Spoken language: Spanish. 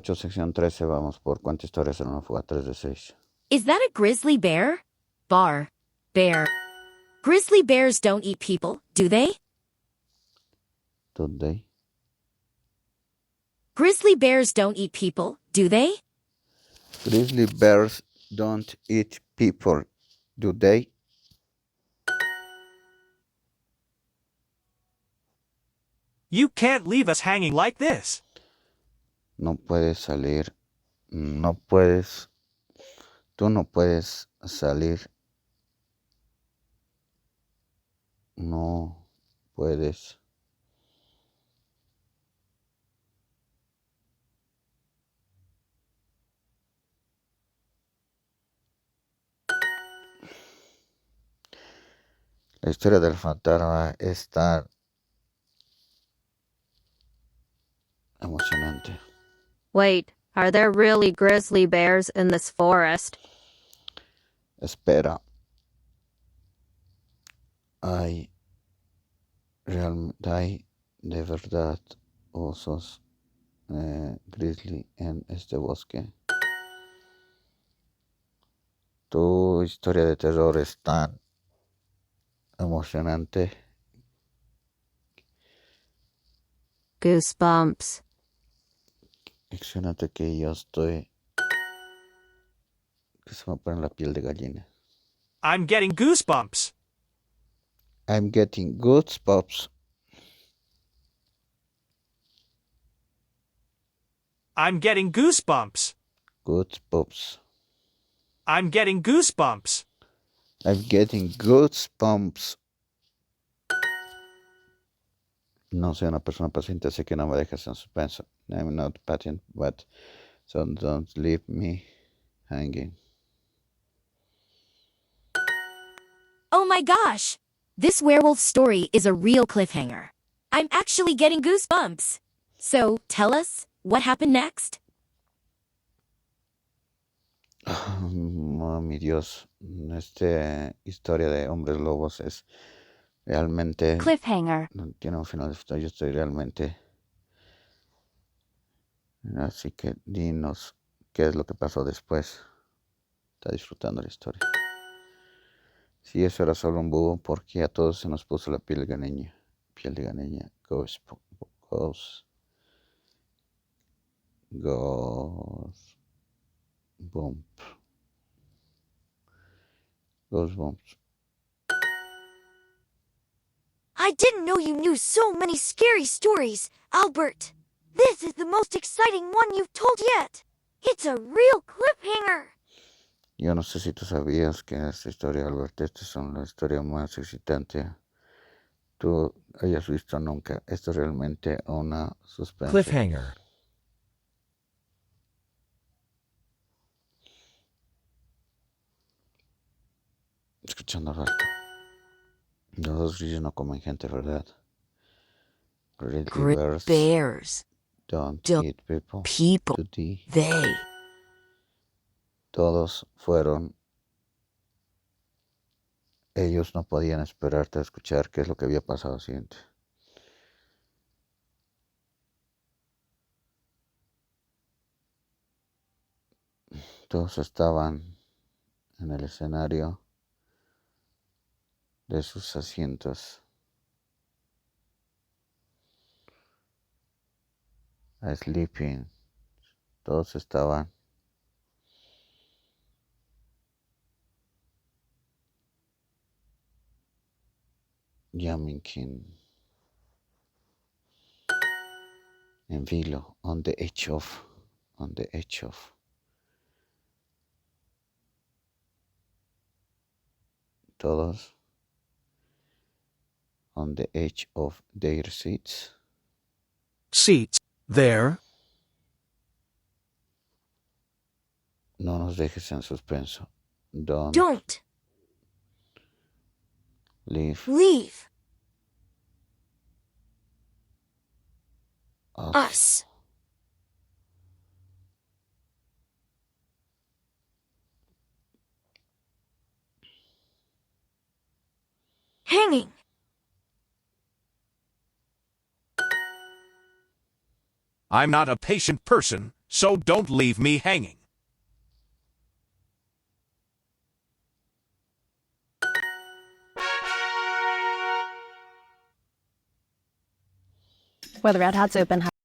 8, sección 13, vamos por Cuenta, historias en una fuga 3 de 6. Is that a grizzly bear? Bear. Grizzly bears don't eat people, do they? Today. Grizzly bears don't eat people, do they? Grizzly bears don't eat people, do they? You can't leave us hanging like this. No puedes salir, no puedes, tú no puedes salir, no puedes. La historia del fantasma es tan emocionante. Wait, are there really grizzly bears in this forest? Espera. Hay de verdad osos grizzly en este bosque. Tu historia de terror es tan emocionante. Goosebumps. Emocionante que yo estoy, que se me pone la piel de gallina. I'm getting goosebumps. I'm getting goosebumps. I'm getting goosebumps. Goosebumps. I'm getting goosebumps. I'm getting goosebumps. No soy una persona paciente, así que no me dejes en suspenso. I'm not patient, but so don't leave me hanging. Oh my gosh! This werewolf story is a real cliffhanger. I'm actually getting goosebumps. So, tell us, what happened next? Oh, mi Dios, esta historia de hombres lobos es realmente... Cliffhanger. No tiene un final, yo estoy realmente... Así que dinos qué es lo que pasó después. Está disfrutando la historia. Si eso era solo un búho, porque a todos se nos puso la piel de ganeña. Piel de ganeña. Goosebumps. I didn't know you knew so many scary stories, Albert. This is the most exciting one you've told yet. It's a real cliffhanger. Yo no sé si tú sabías que esta historia, Albert, esta es la historia más excitante tú hayas visto nunca. Esto es realmente una suspense. Cliffhanger. Escuchando rato. Los dos grillos no comen gente, ¿verdad? Grizzly Bears. Don't eat people. They. Todos fueron. Ellos no podían esperarte a escuchar qué es lo que había pasado siguiente. Todos estaban en el escenario de sus asientos, sleeping. Todos estaban jumping en vilo, on the edge of. Todos on the edge of their seats. Seats. There. No nos dejes en suspenso. Don't. Leave. Us. Hanging. I'm not a patient person, so don't leave me hanging. Where the red hats open